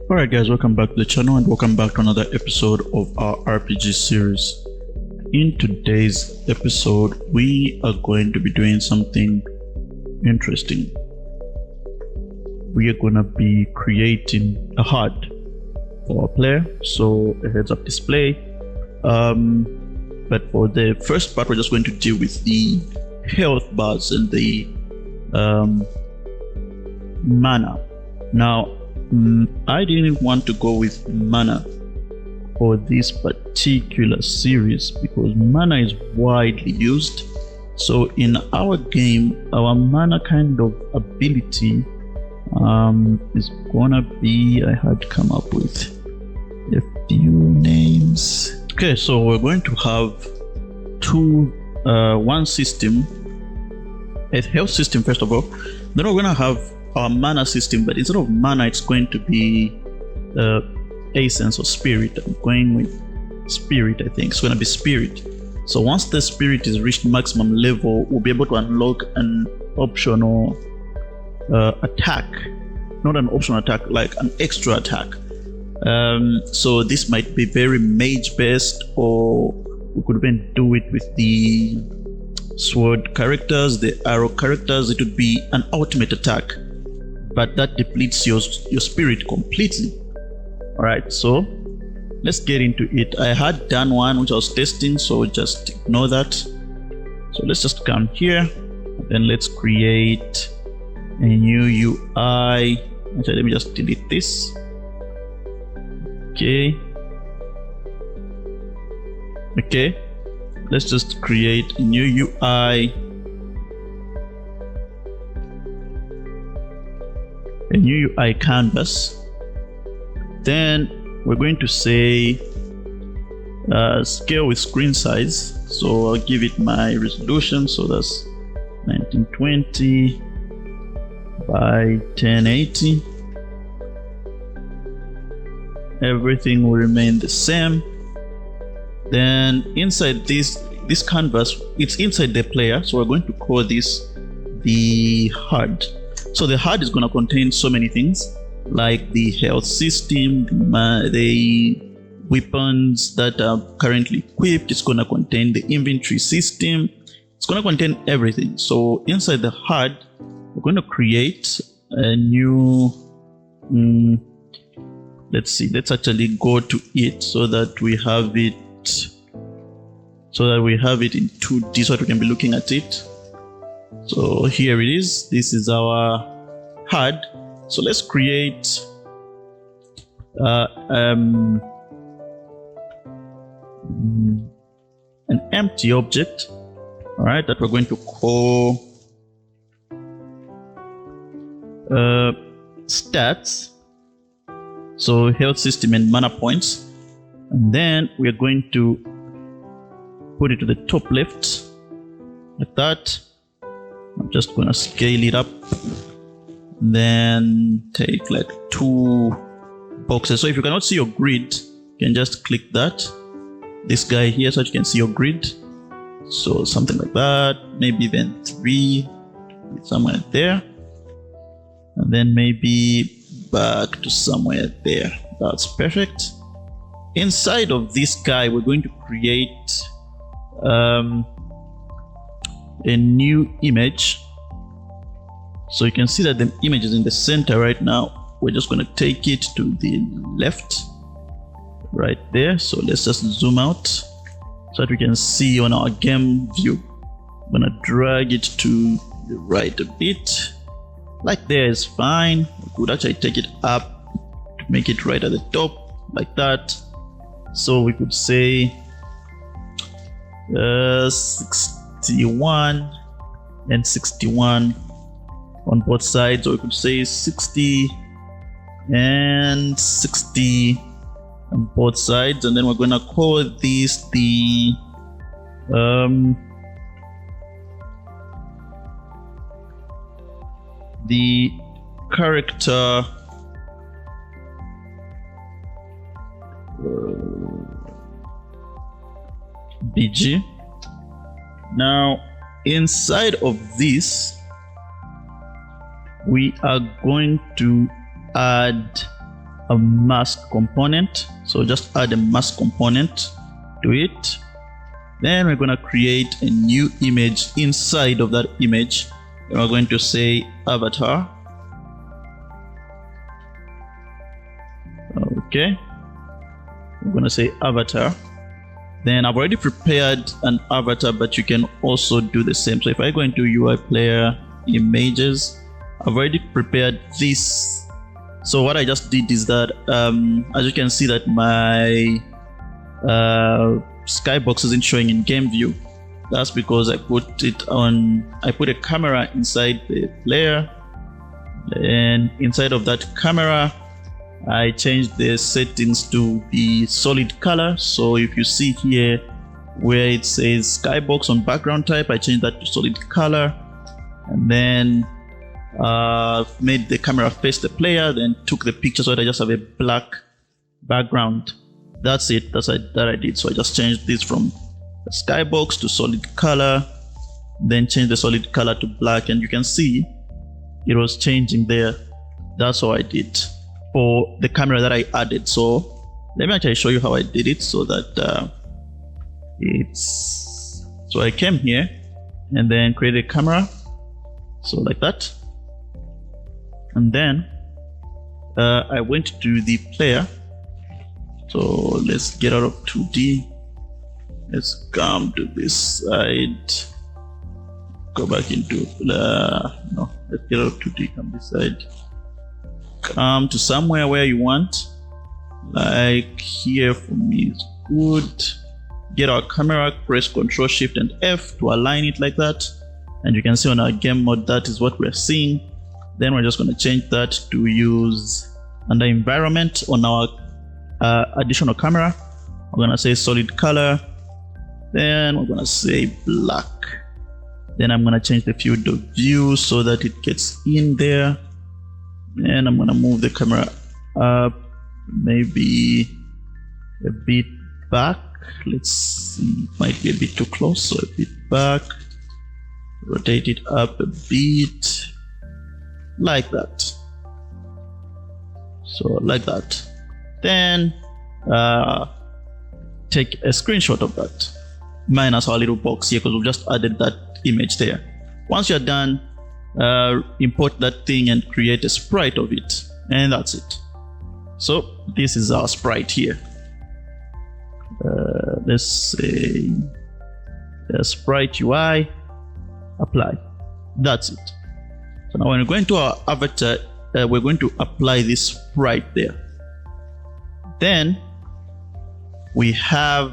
Alright guys, welcome back to the channel and welcome back to another episode of our RPG series. In today's episode, we are going to be doing something interesting. We are going to be creating a HUD for our player, so a heads-up display. But for the first part, we're just going to deal with the health bars and the mana. Now, I didn't want to go with mana for this particular series because mana is widely used. So in our game, our mana kind of ability is gonna be, I had come up with a few names. Okay, so we're going to have one system, a health system first of all. Then we're gonna have our mana system, but instead of mana, it's going to be essence or spirit. I'm going with spirit. I think it's going to be spirit. So once the spirit is reached maximum level, we'll be able to unlock an optional attack, not an optional attack, like an extra attack. So this might be very mage based, or we could even do it with the sword characters, the arrow characters. It would be an ultimate attack, but that depletes your spirit completely. All right, so let's get into it. I had done one which I was testing, so just ignore that. So let's just come here and then let's create a new UI. Actually, let me just delete this. Okay, let's just create a new UI, a new UI canvas. Then we're going to say scale with screen size. So I'll give it my resolution. So that's 1920 by 1080. Everything will remain the same. Then inside this canvas, it's inside the player. So we're going to call this the HUD. So the HUD is going to contain so many things, like the health system, the weapons that are currently equipped. It's going to contain the inventory system. It's going to contain everything. So inside the HUD, we're going to create a new, let's see, let's actually go to it so that we have it, in 2D so that we can be looking at it. So here it is. This is our HUD. So let's create an empty object, all right, that we're going to call stats. So health system and mana points, and then we are going to put it to the top left like that. I'm just gonna scale it up, then take like 2 boxes. So if you cannot see your grid, you can just click this guy here so that you can see your grid. So something like that, maybe then 3 somewhere there, and then maybe back to somewhere there. That's perfect. Inside of this guy, we're going to create a new image. So you can see that the image is in the center right now. We're just going to take it to the left right there. So let's just zoom out so that we can see on our game view. I'm going to drag it to the right a bit. Like there is fine. We could actually take it up to make it right at the top, like that. So we could say 61 and 61 on both sides, or we could say 60 and 60 on both sides, and then we're gonna call this the character BG. Now inside of this, we are going to add a mask component. So just add a mask component to it. Then we're going to create a new image inside of that image. And we're going to say avatar. Okay. We're going to say avatar. Then I've already prepared an avatar, but you can also do the same. So if I go into UI player images, I've already prepared this. So what I just did is that, as you can see that my skybox isn't showing in game view. That's because I put a camera inside the player, and inside of that camera, I changed the settings to be solid color. So if you see here where it says skybox on background type, I changed that to solid color, and then made the camera face the player, then took the picture so that I just have a black background. That's it. That I did. So I just changed this from the skybox to solid color, then changed the solid color to black, and you can see it was changing there. That's how I did for the camera that I added. So let me actually show you how I did it, so that so I came here and then created a camera, so like that, and then I went to the player. So let's get out of 2D. Let's come to this side. Go back into no. Let's get out of 2D. Come this side. Come to somewhere where you want. Like here for me is good. Get our camera. Press Ctrl Shift and F to align it like that. And you can see on our game mode that is what we're seeing. Then we're just going to change that to use under environment on our additional camera. We're gonna say solid color, then we're gonna say black. Then I'm gonna change the field of view so that it gets in there, and I'm gonna move the camera up maybe a bit back. Let's see, it might be a bit too close, so a bit back. Rotate it up a bit like that. So like that. Then take a screenshot of that, minus our little box here, because we've just added that image there. Once you're done, import that thing and create a sprite of it, and that's it. So this is our sprite here. Let's say sprite UI, apply. That's it. So now when we go into our avatar, we're going to apply this sprite there. Then we have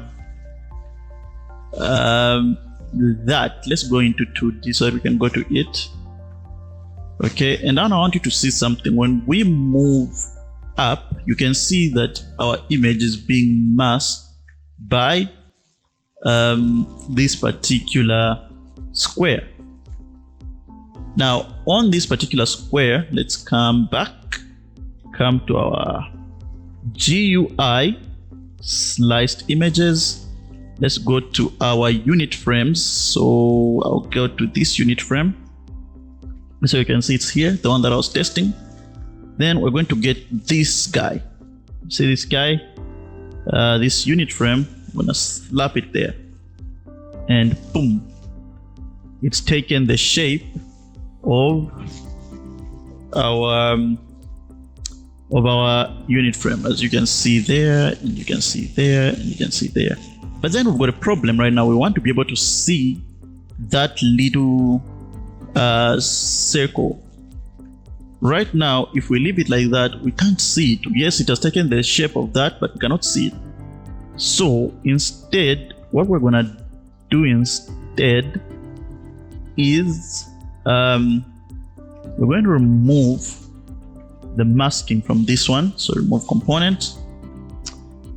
that. Let's go into 2D so that we can go to it. Okay, and now I want you to see something. When we move up, you can see that our image is being masked by this particular square. Now on this particular square, let's come back, come to our GUI, sliced images. Let's go to our unit frames. So I'll go to this unit frame. So you can see it's here, the one that I was testing. Then we're going to get this guy. See this guy? This unit frame. I'm gonna slap it there, and boom, it's taken the shape of our unit frame, as you can see there, and you can see there, and you can see there. But then we've got a problem right now. We want to be able to see that little circle. Right now, if we leave it like that, we can't see it. Yes, it has taken the shape of that, but we cannot see it. So instead, what we're gonna do instead is we're going to remove the masking from this one. So remove component,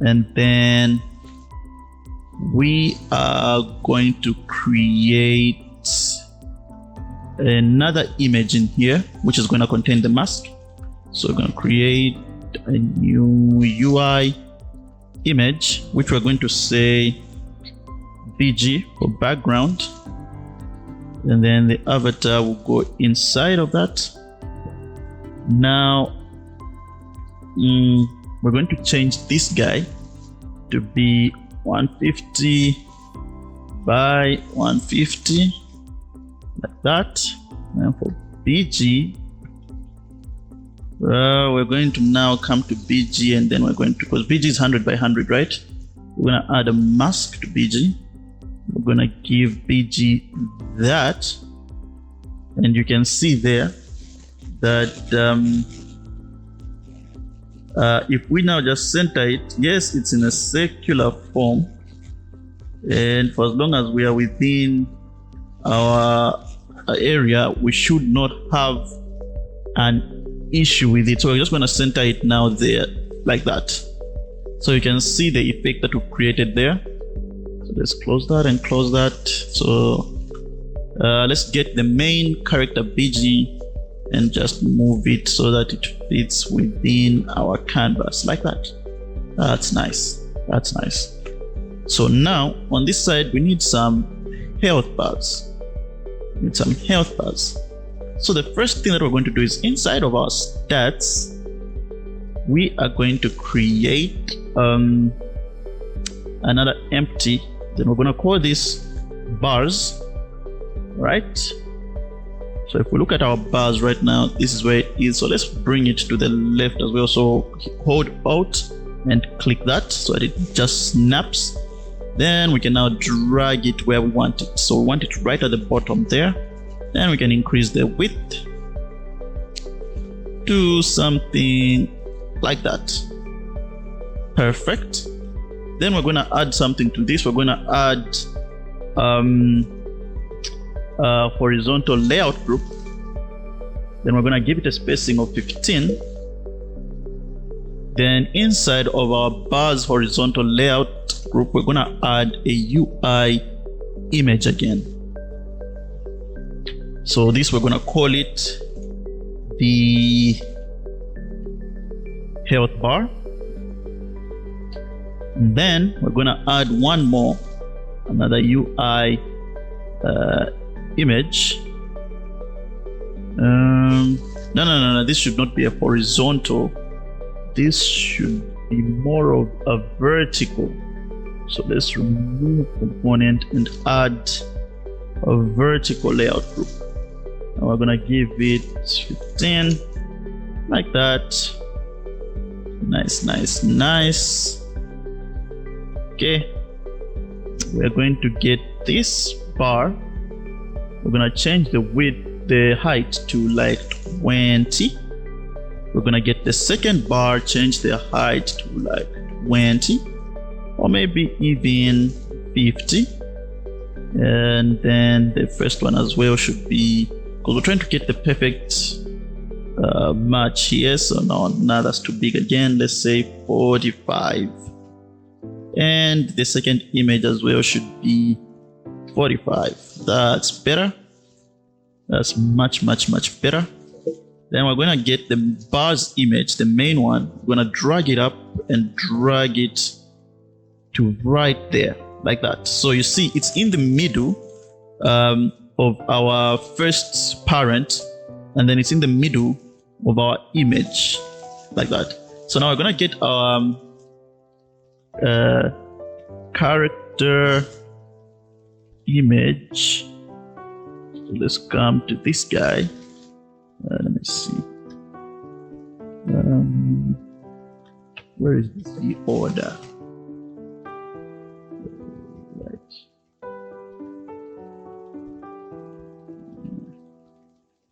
and then we are going to create another image in here which is going to contain the mask. So we're going to create a new UI image which we're going to say BG for background, and then the avatar will go inside of that. Now we're going to change this guy to be 150 by 150, like that. And for BG, we're going to now come to BG, and then we're going to, because BG is 100 by 100, right? We're going to add a mask to BG. We're going to give BG that, and you can see there that if we now just center it, yes, it's in a circular form, and for as long as we are within our area, we should not have an issue with it. So we're just going to center it now there, like that. So you can see the effect that we've created there. So let's close that and close that. So let's get the main character BG and just move it so that it fits within our canvas, like that. That's nice. That's nice. So now on this side, we need some health bars. So the first thing that we're going to do is inside of our stats, we are going to create another empty. Then we're going to call this bars, right? So if we look at our bars right now, this is where it is. So let's bring it to the left as well. So hold Alt and click that so that it just snaps. Then we can now drag it where we want it. So we want it right at the bottom there. Then we can increase the width to something like that. Perfect. Then we're going to add something to this. We're going to add horizontal layout group. Then we're going to give it a spacing of 15. Then inside of our bars horizontal layout group, we're going to add a UI image again. So this, we're going to call it the health bar. And then we're going to add one more, another UI image. No, this should not be a horizontal. This should be more of a vertical. So let's remove component and add a vertical layout group. And we're gonna give it 15, like that. Nice. Okay, we're going to get this bar. We're gonna change the width, the height to like 20. We're gonna get the second bar, change the height to like 20, or maybe even 50. And then the first one as well should be, because we're trying to get the perfect match here. So now that's too big again. Let's say 45. And the second image as well should be 45. That's better. That's much better. Then we're going to get the bars image, the main one. We're going to drag it up and drag it to right there, like that. So you see it's in the middle of our first parent, and then it's in the middle of our image, like that. So now we're going to get our character image. So let's come to this guy. Let me see. Where is the order? Right.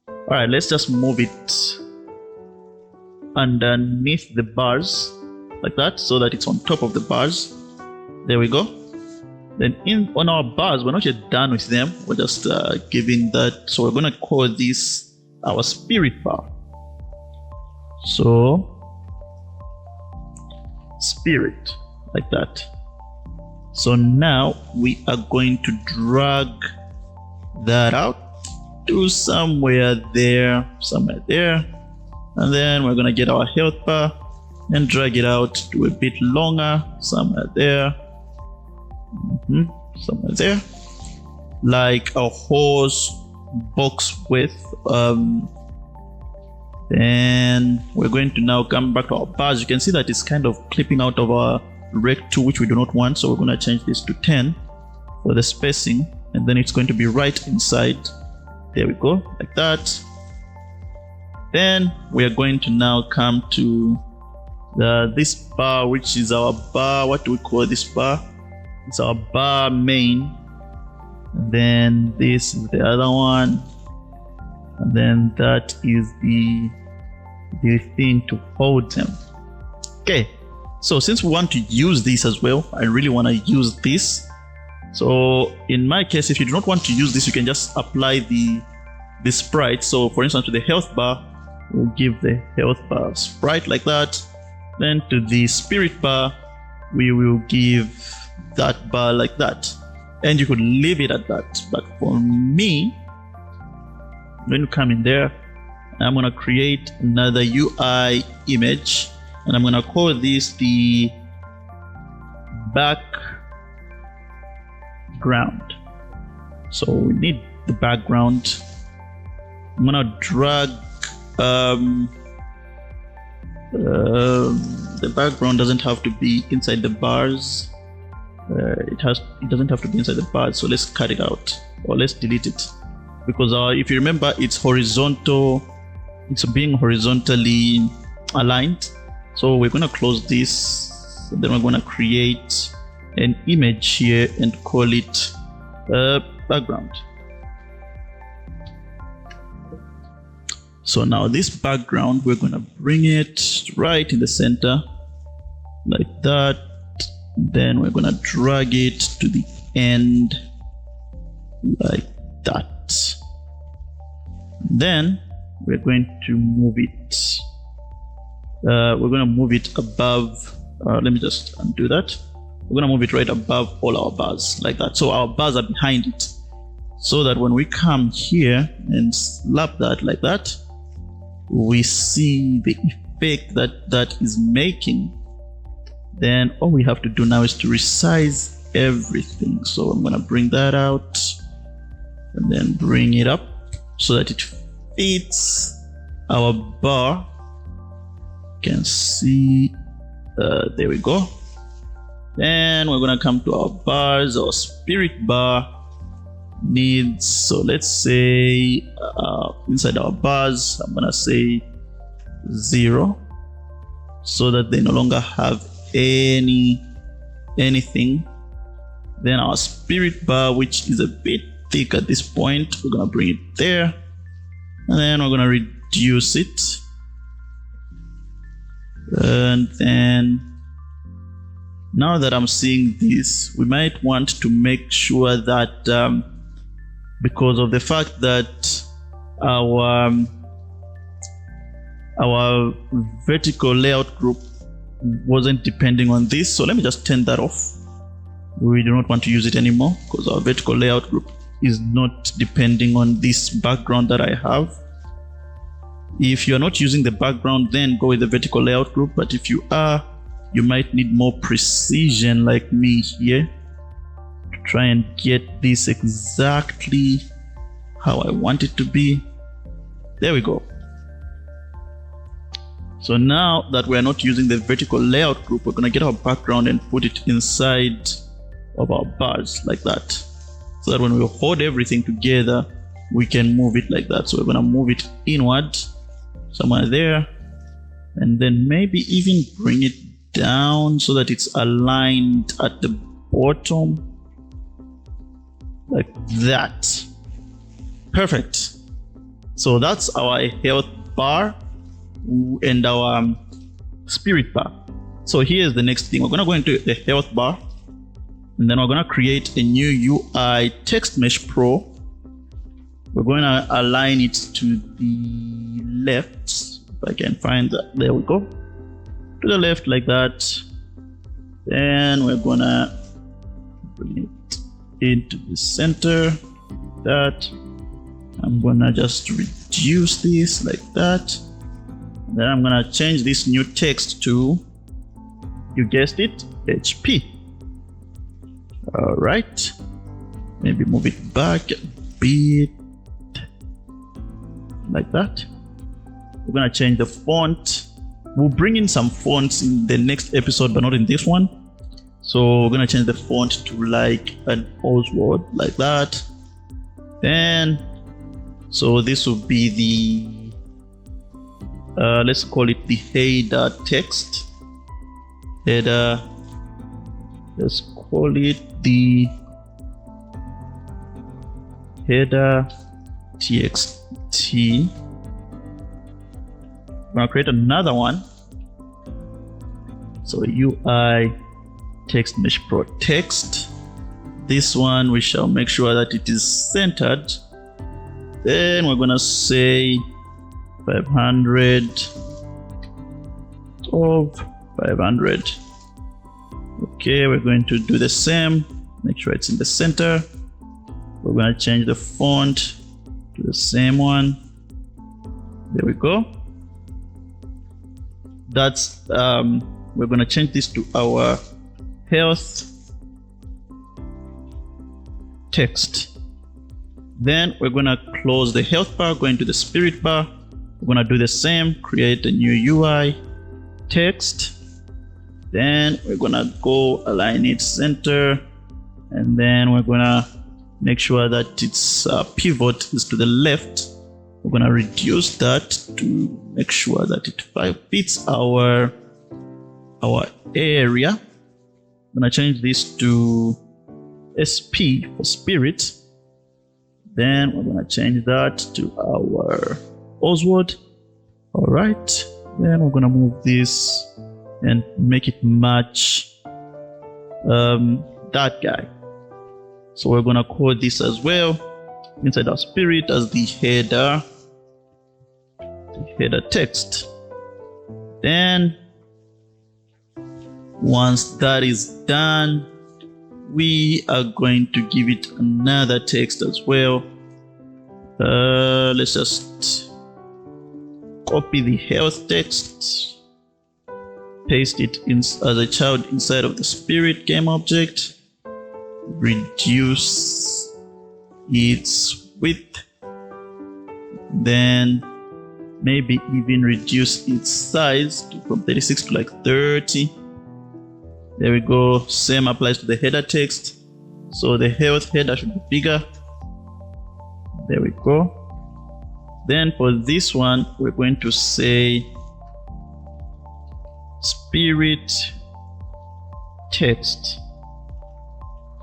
All right, let's just move it underneath the bars, like that, so that it's on top of the bars. There we go. Then on our bars, we're not yet done with them. We're just giving that. So we're going to call this our spirit bar. So spirit, like that. So now we are going to drag that out to somewhere there, and then we're going to get our health bar and drag it out to a bit longer, somewhere there, somewhere there, like a horse box width. Then we're going to now come back to our bars. You can see that it's kind of clipping out of our rect 2, which we do not want. So we're going to change this to 10 for the spacing, and then it's going to be right inside. There we go, like that. Then we are going to now come to this bar, which is our bar. What do we call this bar? It's our bar main. And then this is the other one. And then that is the thing to hold them. Okay, so since we want to use this as well, I really want to use this. So in my case, if you do not want to use this, you can just apply the sprite. So for instance, to the health bar, we'll give the health bar sprite like that. Then to the spirit bar, we will give that bar like that. And you could leave it at that. But for me, I'm going to come in there. I'm going to create another UI image. And I'm going to call this the background. So we need the background. I'm going to drag the background doesn't have to be inside the bars. It doesn't have to be inside the bars, so let's cut it out or let's delete it, because if you remember, it's horizontal. It's being horizontally aligned. So we're going to close this, and then we're going to create an image here and call it background. So now this background, we're going to bring it right in the center like that. Then we're going to drag it to the end like that. Then we're going to move it. We're going to move it above. Let me just undo that. We're going to move it right above all our bars like that. So our bars are behind it, so that when we come here and slap that like that, we see the effect that is making. Then all we have to do now is to resize everything. So I'm going to bring that out and then bring it up so that it fits our bar. You can see, there we go. Then we're going to come to our bars. Our spirit bar needs, so let's say inside our bars, I'm going to say 0, so that they no longer have anything. Then our spirit bar, which is a bit thick at this point, we're going to bring it there, and then we're going to reduce it. And then now that I'm seeing this, we might want to make sure that because of the fact that our vertical layout group wasn't depending on this, so let me just turn that off. We do not want to use it anymore because our vertical layout group is not depending on this background that I have. If you're not using the background, then go with the vertical layout group, but if you are, you might need more precision like me here to try and get this exactly how I want it to be. There we go. So now that we're not using the vertical layout group, we're going to get our background and put it inside of our bars like that, so that when we hold everything together, we can move it like that. So we're going to move it inward somewhere there, and then maybe even bring it down so that it's aligned at the bottom like that. Perfect. So that's our health bar and our spirit bar. So here's the next thing. We're going to go into the health bar, and then we're going to create a new UI text mesh pro. We're going to align it to the left, if I can find that. There we go, to the left like that. Then we're going to bring it into the center like that. I'm going to just reduce this like that. Then I'm going to change this new text to, you guessed it, HP. All right, maybe move it back a bit like that. we're gonna change the font. We'll bring in some fonts in the next episode, but not in this one. So we're gonna change the font to like an Oswald, like that. Then, so this will be the let's call it the header text. Header. Let's call it the header txt. I'm gonna create another one. So UI text mesh pro text. This one we shall make sure that it is centered. Then we're gonna say 500 of 500. Okay, we're going to do the same. Make sure it's in the center. We're going to change the font to the same one. There we go. That's we're going to change this to our health text. Then we're going to close the health bar, go into the spirit bar. We're going to do the same, create a new UI text. Then we're going to go align it center, and then we're going to make sure that its pivot is to the left. We're going to reduce that to make sure that it fits our area. I'm going to change this to SP for spirit. Then we're going to change that to our Oswald. All right. Then we're going to move this and make it match that guy. So we're going to call this as well inside our spirit as the header text. Then once that is done, we are going to give it another text as well. Let's just copy the health text, paste it in as a child inside of the spirit game object, reduce its width, then maybe even reduce its size from 36 to like 30. There we go. Same applies to the header text. So the health header should be bigger. There we go. Then for this one, we're going to say spirit text.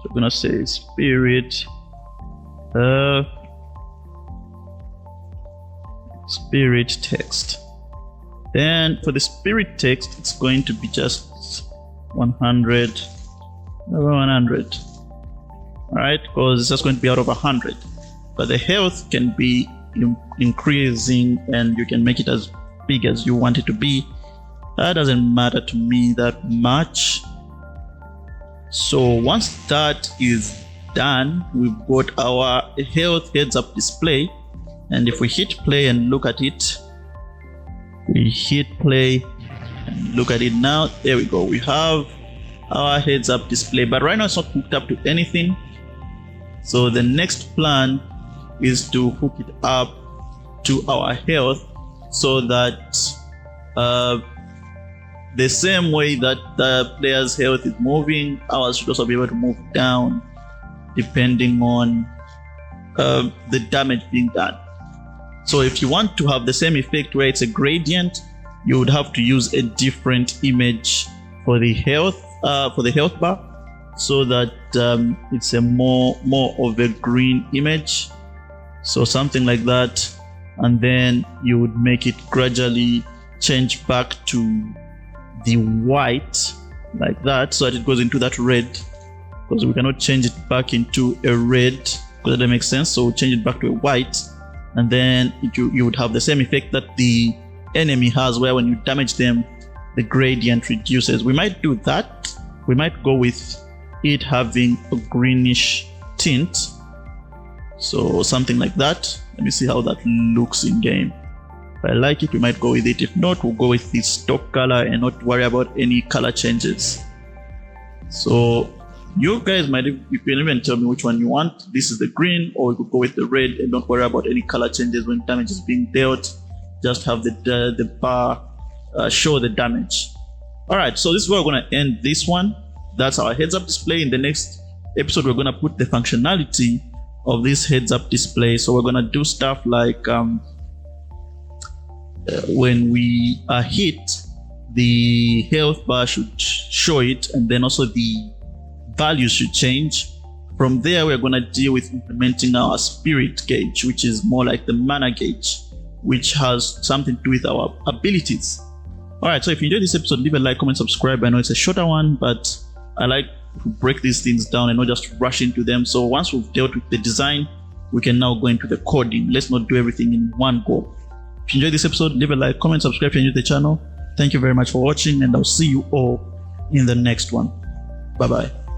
So we're gonna say spirit text. Then for the spirit text, it's going to be just 100. All right, because it's just going to be out of 100. But the health can be increasing, and you can make it as big as you want it to be. That doesn't matter to me that much. So once that is done, we've got our health heads up display. And if we hit play and look at it, we hit play and look at it now. There we go. We have our heads up display, but right now it's not hooked up to anything. So the next plan is to hook it up to our health, so that the same way that the player's health is moving, ours should also be able to move down depending on the damage being done. So if you want to have the same effect where it's a gradient, you would have to use a different image for the health bar, so that it's a more of a green image. So something like that, and then you would make it gradually change back to the white like that, so that it goes into that red, because we cannot change it back into a red, because that makes sense. So we'll change it back to a white, and then you would have the same effect that the enemy has, where when you damage them, the gradient reduces. We might do that. We might go with it having a greenish tint, so something like that. Let me see how that looks in game. If I like it, we might go with it. If not, we'll go with the stock color and not worry about any color changes. So you guys you can even tell me which one you want. This is the green, or we could go with the red and don't worry about any color changes when damage is being dealt. just have the bar show the damage. All right, so this is where we're going to end this one. That's our heads-up display. In the next episode, we're going to put the functionality of this heads-up display. So we're going to do stuff like when we are hit, the health bar should show it, and then also the values should change. From there, we're going to deal with implementing our spirit gauge, which is more like the mana gauge, which has something to do with our abilities. Alright, so if you enjoyed this episode, leave a like, comment, subscribe. I know it's a shorter one, but I like to break these things down and not just rush into them. So once we've dealt with the design, we can now go into the coding. Let's not do everything in one go. If you enjoyed this episode, leave a like, comment, subscribe if you're new to the channel. Thank you very much for watching, and I'll see you all in the next one. Bye-bye.